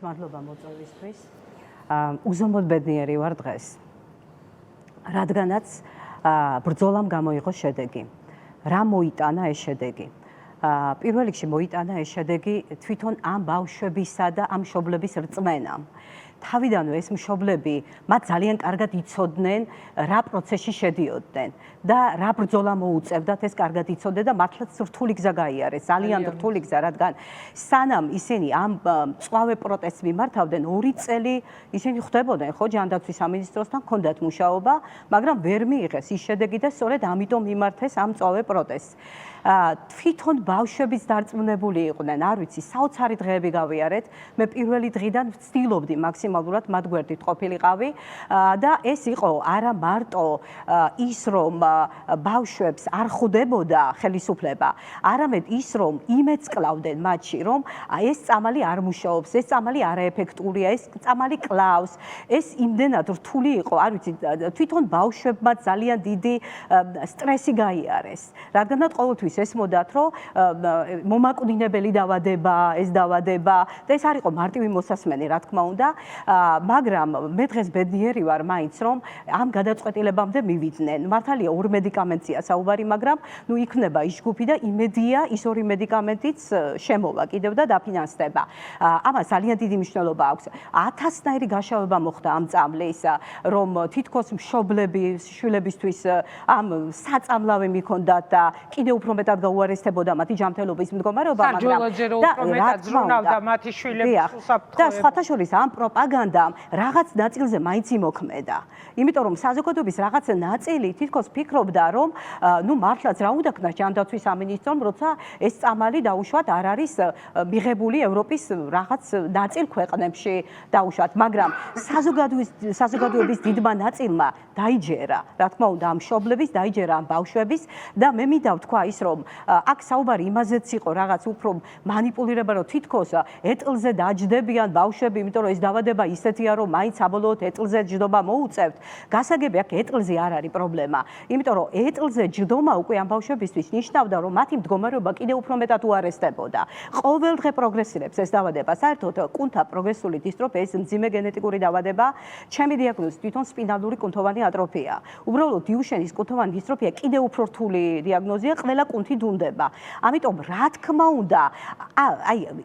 მადლობა მოწვევისთვის. უზომოდ ბედნიერი ვარ დღეს. რადგანაც ბრძოლამ გამოიღო შედეგი. რა მოიტანა ეს შედეგი? პირველ რიგში მოიტანა ეს შედეგი თვითონ ამ ბავშვებისა და ამ მშობლების რწმენამ. თავიდანვე ეს მშობლები მათ ძალიან კარგად იცოდნენ რა პროცესში შედიოდნენ და რა ბრძოლა მოუწევდათ ეს კარგად იცოდნენ და მართლაც რთული გზა გაიარეს, ძალიან რთული გზა, რადგან სანამ ისინი ამ მწვავე პროტესტს მიმართავდნენ 2 წელი ისინი ხვდებოდნენ ხო ჯანდაცვის სამინისტროსთან, ჰქონდათ მუშაობა, მაგრამ ვერ მიიღეს ის შედეგი და სწორედ ამიტომ მიმართეს ამ მწვავე პროტესტს. თვითონ ბავშვებიც დარწმუნებული იყვნენ, არ ვიცი, საოცარი დღეები გავიარეთ. მე პირველი დღიდან ვცდილობდი მაქსიმალურად მათ გვერდით ყოფილიყავი და ეს იყო არა მარტო ის, რომ ბავშვებს არ ხვდებოდა ხელისუფლება, არამედ ის, რომ იმედს კლავდნენ მათში, რომ ეს წამალი არ მუშაობს, ეს წამალი არაეფექტურია, ეს წამალი კლავს, ეს იმდენად რთული იყო, არ ვიცი, თვითონ ბავშვებმა ძალიან დიდი სტრესი გაიარეს, რადგანაც ყოველთვის ესმოდათ, რომ მომაკვდინებელი დავადება, ეს დავადება და ეს არ იყო მარტივი მოსასმენი, რა თქმა უნდა, მაგრამ მე დღეს ბედნიერი ვარ მაინც, რომ ამ გადაწყვეტილებამდე მივიდნენ. მართალია 2 მედიკამენტია საუბარი, მაგრამ ნუ იქნება ის ჯგუფი და იმედია ის 2 მედიკამენტიც შემოვა კიდევ და დაფინანსდება. ამას ძალიან დიდი მნიშვნელობა აქვს. 1000-ნაირი გაშავება მოხდა ამ წამლის, რომ თითქოს მშობლების, შვილებისთვის ამ საწამლავი მიქონდათ და კიდევ უფრო მეტად გაუარესდებოდა მათი ჯანმრთელობის მდგომარეობა, მაგრამ საჯველოჯერო უფრო მეტად ზრუნავდა მათი შვილების უსაფრთხოება. და სხვათა შორის ამ პროპაგანდამ რაღაც ნაწილზე მაინც იმოქმედა. იმიტომ რომ საზოგადოების რაღაც ნაწილი თითქოს ფიქრობდა, რომ ნუ მართლაც რა უნდა ქნას ჯანდაცვის სამინისტრომ, როცა ეს წამალი დაუშვათ არ არის მიღებული ევროპის რაღაც ნაწილ ქვეყნებში დაუშვათ, მაგრამ საზოგადოების დიდმა ნაწილმა დაიჯერა, რა თქმა უნდა, ამ მშობლების დაიჯერა ამ ბავშვების და მე მინდა ვთქვა ის, რომ აქ საუბარი იმაზეც იყო რაღაც უფრო მანიპულირება, რომ თითქოს ეტლზე დაჯდებიან ბავშვები, იმიტომ რომ ეს დავადება ისეთია, რომ მაინც საბოლოოდ ეტლზე ჯდომა მოუწევთ. გასაგები აქ ეტლზე არ არის პრობლემა, იმიტომ რომ ეტლზე ჯდომა უკვე ამ ბავშვებისთვის ნიშნავდა, რომ მათი მდგომარეობა კიდევ უფრო მეტად უარესდებოდა. ყოველ დღე პროგრესირებს ეს დავადება, საერთოდ კუნთა პროგრესული დისტროფია, ეს მძიმე გენეტიკური დავადება, ჩემი დიაგნოზით თვითონ სპინალური კუნთოვანი ატროფია. უბრალოდ დიუშენის კუნთოვანი დისტროფია კიდევ უფრო რთული დიაგნოზია, ყველა კუნთი დუნდება. ამიტომ რა თქმა უნდა,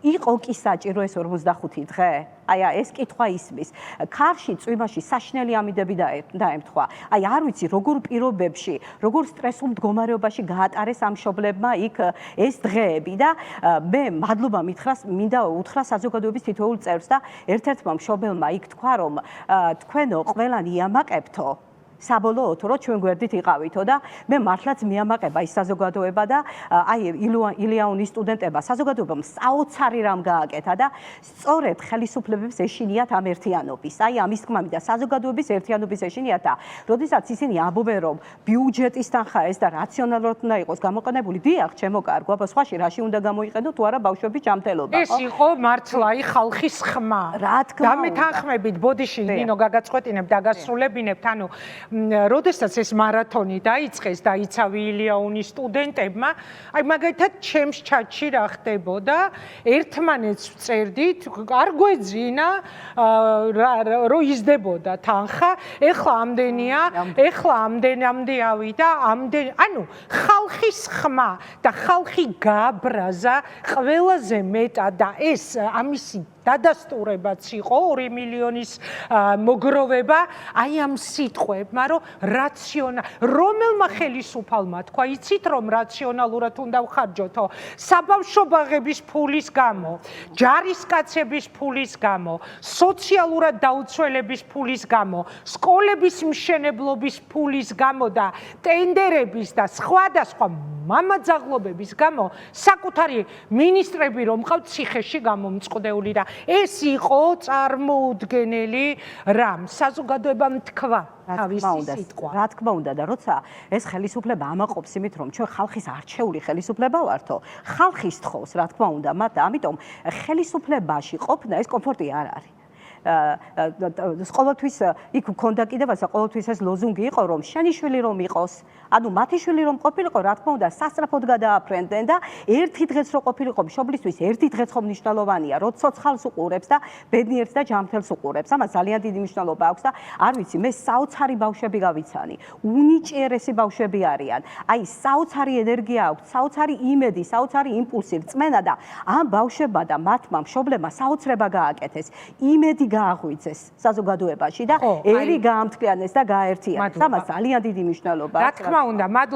იყო კი საჭირო ეს 45 დღე. ეს კითხვა ისმის. ქარში, წვიმაში საშინელი ამიდები დაემთხვა. არ ვიცი, როგორ პირობებში, როგორ სტრესულ მდგომარეობაში გაატარეს ამ მშობლებმა იქ ეს დღეები და მე მადლობა მინდა უთხრა საზოგადოების თითოეულ წევრს და ერთ-ერთმა მშობელმა იქ თქვა, რომ თქვენო ყველანი იამაყებთო საბოლოოდ რომ ჩვენ გვერდით იყავითო და მე მართლაც მიამაყება ის საზოგადოება და ილიანის სტუდენტებმა საზოგადოებამ საოცარი რამ გააკეთა და სწორედ ხელისუფლებებს ეშინიათ ამ ერთიანობის. ამის თქმა მინდა საზოგადოების ერთიანობის ეშინიათ და როდესაც ისინი ამბობენ რომ ბიუჯეტის თანხა ეს და რაციონალურად უნდა იყოს გამოყენებული, დიახ, ჩემო კარგო, აბა სხვაში რაში უნდა გამოიყენო თუ არა ბავშვების ჯანმრთელობა. ეს იყო მართლა ხალხის ხმა. რა თქმა უნდა. დამეთანხმებით ბოდიში ნინო გაგაწყვეტინებ და გასრულებინებთ, ანუ როდესაც ეს მარათონი დაიწყეს და იცავი ილიანის სტუდენტებმა, მაგალითად ჩემს ჩატში რა ხდებოდა, ერთმანეთს ვწერდით, არ გვეძინა რომ იზრდებოდა თანხა, ეხლა ამდენია, ეხლა ამდენამდე ავიდა, ანუ ხალხის ხმა და ხალხი გააბრაზა ყველაზე მეტად და ეს ამისი დადასტურებაც იყო 2 მილიონის მოგროვება ამ სიტყვებმა, რომ რომელმა ხელისუფალმა თქვა, იცით რომ რაციონალურად უნდა ვხარჯოთო, საბავშვო ბაღების ფულის გამო, ჯარისკაცების ფულის გამო, სოციალურად დაუცველების ფულის გამო, სკოლების მშენებლობის ფულის გამო და ტენდერების და სხვადასხვა მამაძაღლობების გამო საკუთარი ministrები რომ ყავთ ციხეში გამომწყდეული და ეს იყო წარმოუდგენელი რამ საზოგადოებამ თქვა თავისი სიტყვა. რა თქმა უნდა და როცა ეს ხელისუფლება ამაყობს იმით რომ ჩვენ ხალხის არჩეული ხელისუფლება ვართო, ხალხის თხოვს რა თქმა უნდა, ამიტომ ხელისუფლებაში ყოფნა ეს კომფორტი არ არის. ყოველთვის იქ ქონდა კიდევ ასე ყოველთვის ეს ლოზუნგი იყო რომ შენი შვილი რომ იყოს ანუ მათი შვილი რომ ყოფილიყო რა თქმა უნდა სასწრაფოდ გადააფრენდნენ და ერთი დღეც რო ყოფილიყო მშობლისთვის ერთი დღეც ხომ მნიშვნელოვანია რომ ცოცხალს უყურებს და ბედნიერს და ჯანმრთელს უყურებს ამას ძალიან დიდი მნიშვნელობა აქვს და არ ვიცი მე საოცარი ბავშვები გავიცანი უნიჭიერესი ბავშვები არიან აი საოცარი ენერგია აქვს საოცარი იმედი საოცარი იმპულსი რწმენა და ამ ბავშვებმა და მათმა მშობლებმა საოცრება გააკეთეს იმედი გააღვიძეს საზოგადოებაში და ერი გაამთქლიანეს და გააერთიანეს ამას ძალიან დიდი მნიშვნელობა აქვს რა თქმა უნდა მადლობა